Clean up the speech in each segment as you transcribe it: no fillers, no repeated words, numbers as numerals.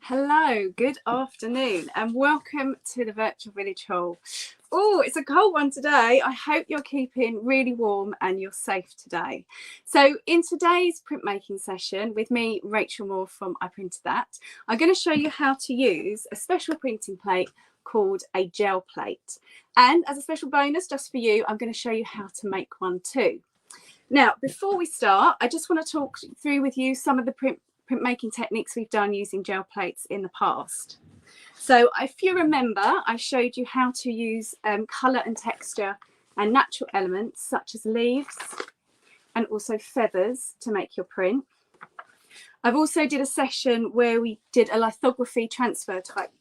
Hello, good afternoon and welcome to the Virtual Village Hall. Oh, it's a cold one today. I hope you're keeping really warm and you're safe today. So in today's printmaking session with me, Rachel Moore from I Printed That, I'm going to show you how to use a special printing plate called a gel plate. And as a special bonus just for you, I'm going to show you how to make one too. Now, before we start, I just want to talk through with you some of the printmaking techniques we've done using gel plates in the past. So if you remember, I showed you how to use colour and texture and natural elements such as leaves and also feathers to make your print. I've also did a session where we did a lithography transfer type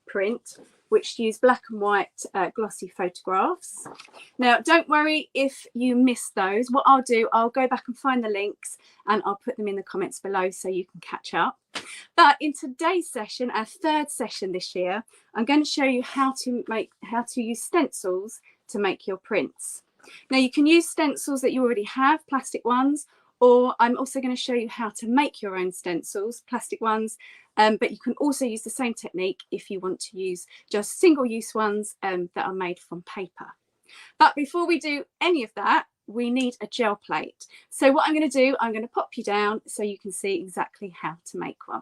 print, which used black and white glossy photographs. Now, don't worry if you missed those. What I'll do, I'll go back and find the links and I'll put them in the comments below so you can catch up. But in today's session, our third session this year, I'm going to show you how to use stencils to make your prints. Now, you can use stencils that you already have, plastic ones, or I'm also going to show you how to make your own stencils, plastic ones, but you can also use the same technique if you want to use just single-use ones that are made from paper. But before we do any of that, we need a gel plate. So what I'm going to do, I'm going to pop you down so you can see exactly how to make one.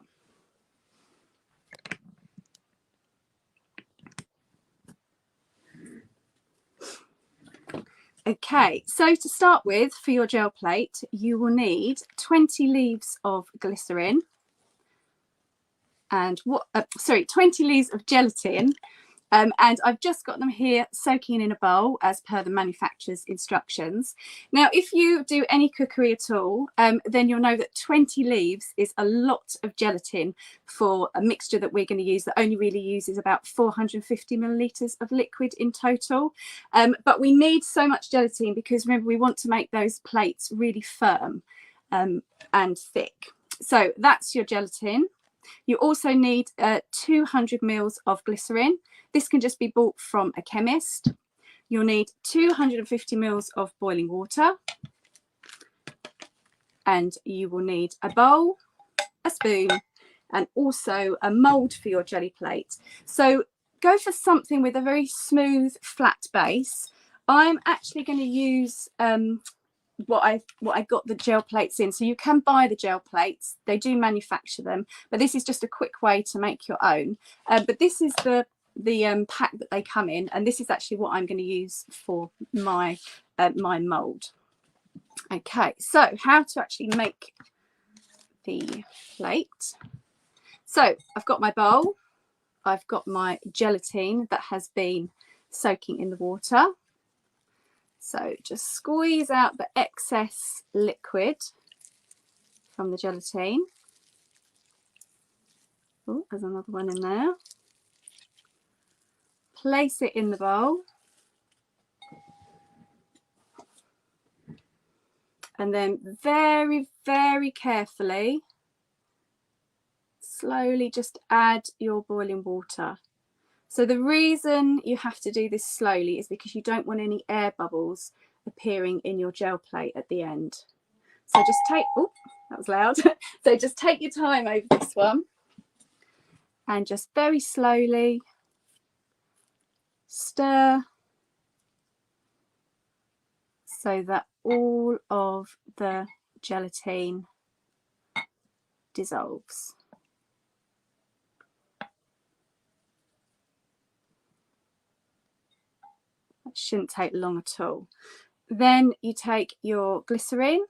Okay, so to start with, for your gel plate, you will need 20 leaves of glycerin and 20 leaves of gelatin. And I've just got them here soaking in a bowl as per the manufacturer's instructions. Now, if you do any cookery at all, then you'll know that 20 leaves is a lot of gelatin for a mixture that we're going to use that only really uses about 450 millilitres of liquid in total. But we need so much gelatin because remember, we want to make those plates really firm and thick. So that's your gelatin. You also need 200 mils of glycerin. This can just be bought from a chemist. You'll need 250 mils of boiling water. And you will need a bowl, a spoon, and also a mould for your jelly plate. So go for something with a very smooth, flat base. I'm actually going to use what I got the gel plates in. So you can buy the gel plates, they do manufacture them, but this is just a quick way to make your own. But this is the pack that they come in, and this is actually what I'm going to use for my my mold. Okay, so how to actually make the plate. So I've got my bowl, I've got my gelatin that has been soaking in the water. So just squeeze out the excess liquid from the gelatin. Oh, there's another one in there. Place it in the bowl. And then very, very carefully, slowly just add your boiling water. So the reason you have to do this slowly is because you don't want any air bubbles appearing in your gel plate at the end. So just take, oh, that was loud. So just take your time over this one and just very slowly stir so that all of the gelatin dissolves. It shouldn't take long at all. Then you take your glycerin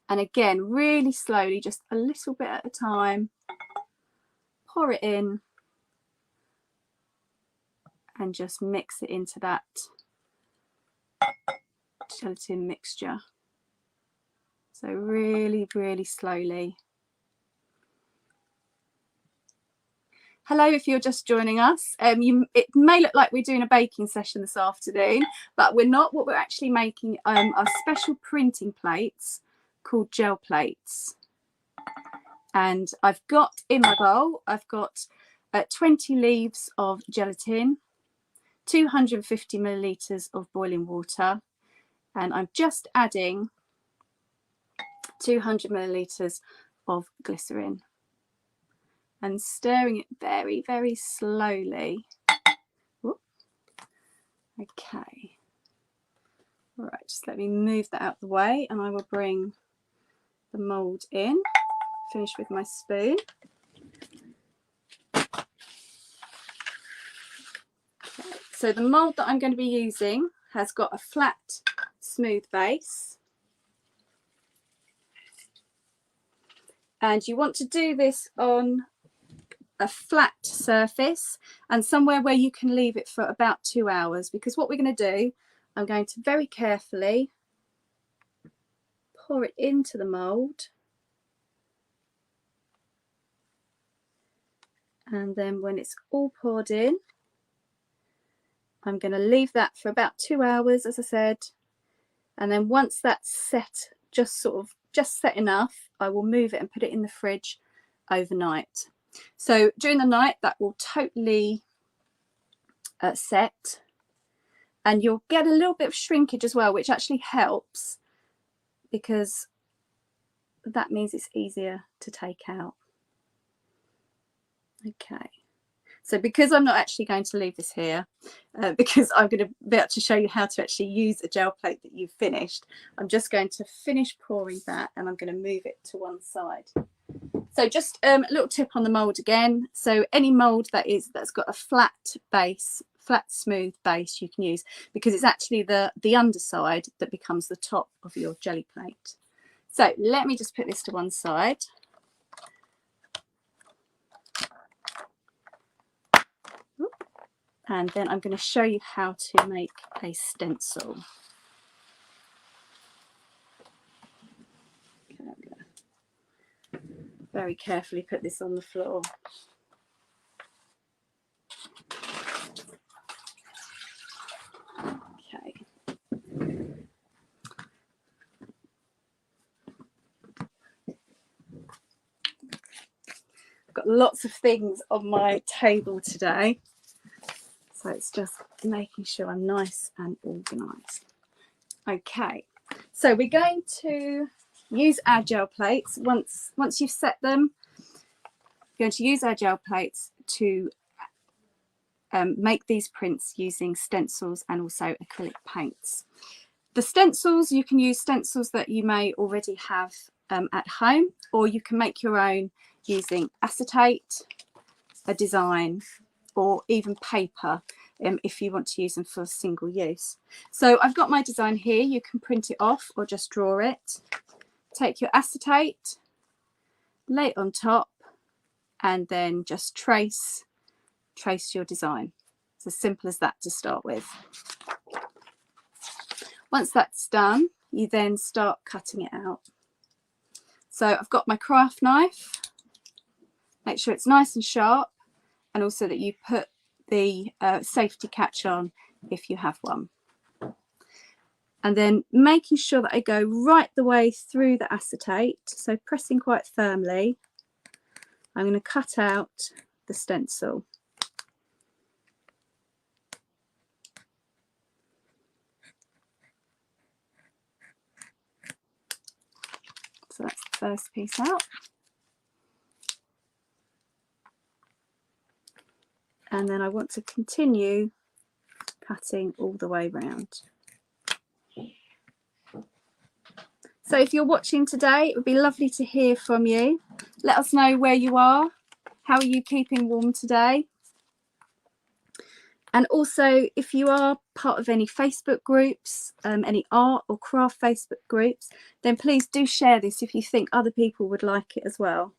and again really slowly, just a little bit at a time, pour it in and just mix it into that gelatin mixture. So really, really slowly. Hello, if you're just joining us. It may look like we're doing a baking session this afternoon, but we're not. What we're actually making are special printing plates called gel plates. And I've got in my bowl, I've got 20 leaves of gelatin, 250 millilitres of boiling water, and I'm just adding 200 millilitres of glycerin, and stirring it very, very slowly. Whoop. Okay. All right, just let me move that out of the way, and I will bring the mould in. Finish with my spoon. Okay. So the mould that I'm going to be using has got a flat, smooth base. And you want to do this on a flat surface and somewhere where you can leave it for about 2 hours, because what we're going to do, I'm going to very carefully pour it into the mould, and then when it's all poured in, I'm going to leave that for about 2 hours, as I said, and then once that's set, just set enough, I will move it and put it in the fridge overnight. So during the night that will totally set, and you'll get a little bit of shrinkage as well, which actually helps because that means it's easier to take out. Okay, so because I'm not actually going to leave this here, because I'm going to be able to show you how to actually use a gel plate that you've finished, I'm just going to finish pouring that, and I'm going to move it to one side. So just a little tip on the mould again. So any mould that's got a flat base, flat smooth base, you can use, because it's actually the underside that becomes the top of your jelly plate. So let me just put this to one side. And then I'm going to show you how to make a stencil. Okay, I'm going to very carefully put this on the floor. Okay. I've got lots of things on my table today, so it's just making sure I'm nice and organised. Okay, so we're going to use our gel plates. Once you've set them, we're going to use our gel plates to make these prints using stencils and also acrylic paints. The stencils, you can use stencils that you may already have at home, or you can make your own using acetate, a design, or even paper if you want to use them for single use. So I've got my design here. You can print it off or just draw it. Take your acetate, lay it on top, and then just trace your design. It's as simple as that to start with. Once that's done, you then start cutting it out. So I've got my craft knife. Make sure it's nice and sharp, and also that you put the safety catch on if you have one. And then making sure that I go right the way through the acetate, so pressing quite firmly, I'm going to cut out the stencil. So that's the first piece out. And then I want to continue cutting all the way round. So if you're watching today, it would be lovely to hear from you. Let us know where you are. How are you keeping warm today? And also, if you are part of any Facebook groups, any art or craft Facebook groups, then please do share this if you think other people would like it as well.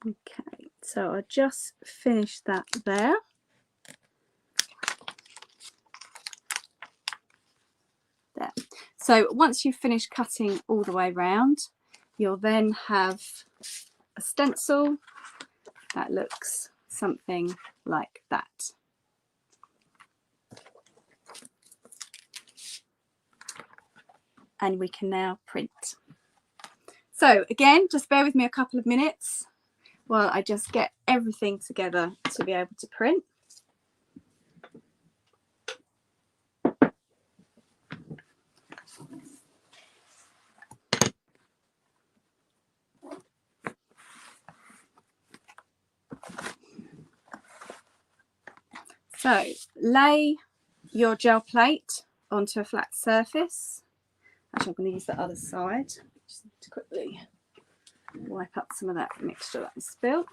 Okay, so I just finished that there. There. So once you've finished cutting all the way around, you'll then have a stencil that looks something like that. And we can now print. So again, just bear with me a couple of minutes. while I just get everything together to be able to print. So lay your gel plate onto a flat surface. Actually, I'm going to use the other side. Just need to quickly wipe up some of that mixture that was spilt.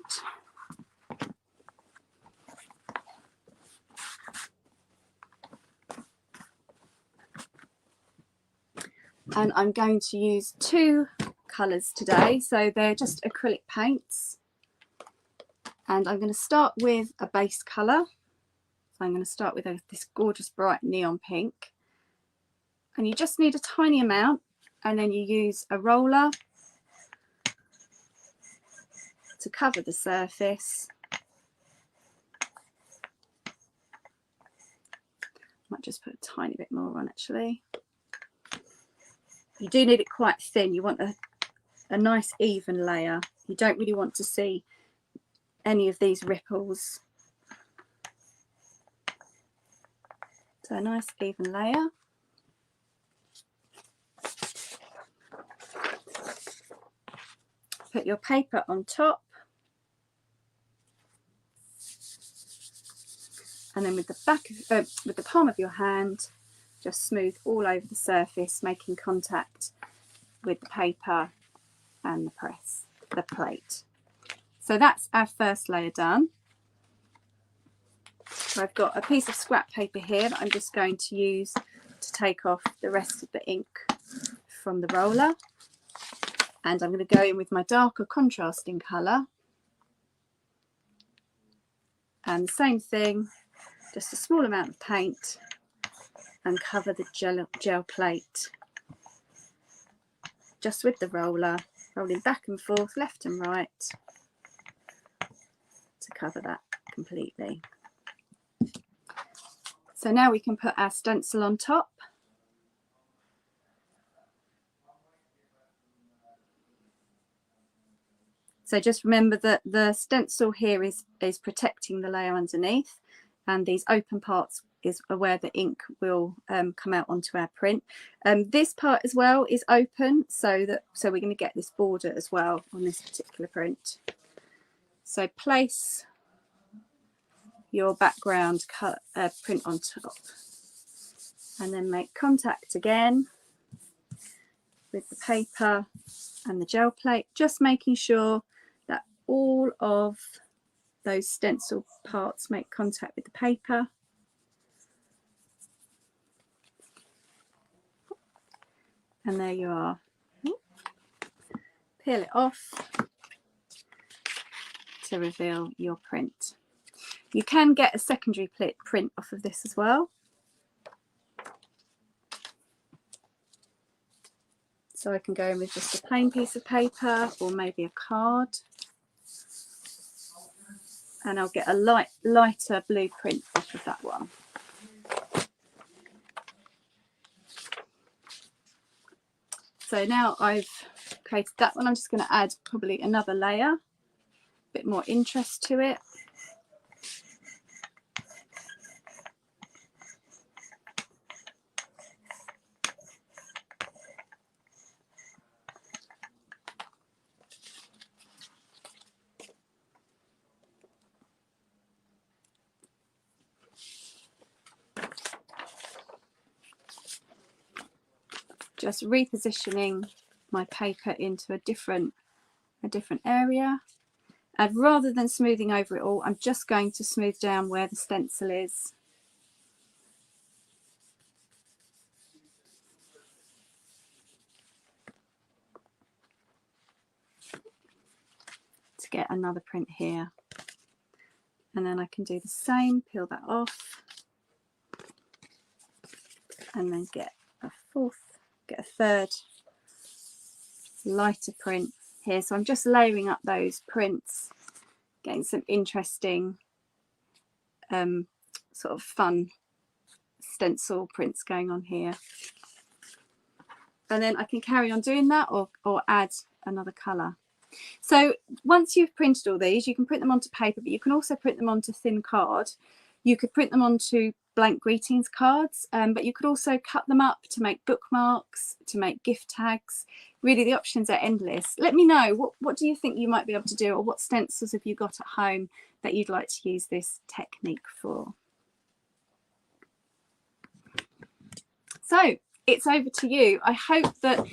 And I'm going to use two colours today, so they're just acrylic paints. And I'm going to start with a base colour. So I'm going to start with this gorgeous bright neon pink. And you just need a tiny amount, and then you use a roller to cover the surface. Might just put a tiny bit more on actually. You do need it quite thin. You want a nice even layer. You don't really want to see any of these ripples. So a nice even layer. Put your paper on top. And then with the palm of your hand, just smooth all over the surface, making contact with the paper and the plate. So that's our first layer done. So I've got a piece of scrap paper here that I'm just going to use to take off the rest of the ink from the roller. And I'm going to go in with my darker contrasting colour. And the same thing, just a small amount of paint, and cover the gel plate just with the roller, rolling back and forth, left and right, to cover that completely. So now we can put our stencil on top. So just remember that the stencil here is protecting the layer underneath, and these open parts are where the ink will come out onto our print. This part as well is open, so we're going to get this border as well on this particular print. So place your background print on top, and then make contact again with the paper and the gel plate, just making sure that all of those stencil parts make contact with the paper. And there you are. Peel it off to reveal your print. You can get a secondary print off of this as well. So I can go in with just a plain piece of paper or maybe a card. And I'll get a lighter blue print off of that one. So now I've created that one, I'm just going to add probably another layer, a bit more interest to it. Just repositioning my paper into a different area, and rather than smoothing over it all, I'm just going to smooth down where the stencil is. To get another print here, and then I can do the same, peel that off, and then get a third lighter print here. So I'm just layering up those prints, getting some interesting sort of fun stencil prints going on here. And then I can carry on doing that or add another colour. So once you've printed all these, you can print them onto paper, but you can also print them onto thin card. You could print them onto blank greetings cards, but you could also cut them up to make bookmarks, to make gift tags. Really, the options are endless. Let me know, what do you think you might be able to do, or what stencils have you got at home that you'd like to use this technique for? So it's over to you. I hope that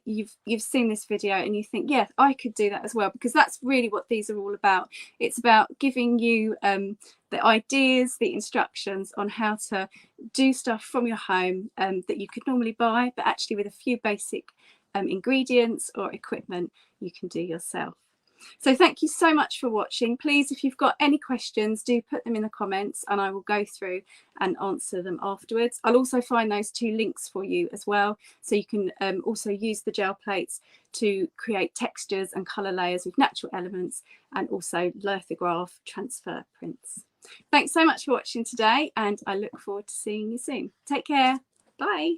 you've seen this video and you think, yeah, I could do that as well, because that's really what these are all about. It's about giving you the ideas, the instructions on how to do stuff from your home that you could normally buy, but actually with a few basic ingredients or equipment you can do yourself. So thank you so much for watching. Please, if you've got any questions, do put them in the comments and I will go through and answer them afterwards. I'll also find those 2 links for you as well, so you can also use the gel plates to create textures and colour layers with natural elements, and also lithograph transfer prints. Thanks so much for watching today, and I look forward to seeing you soon. Take care. Bye.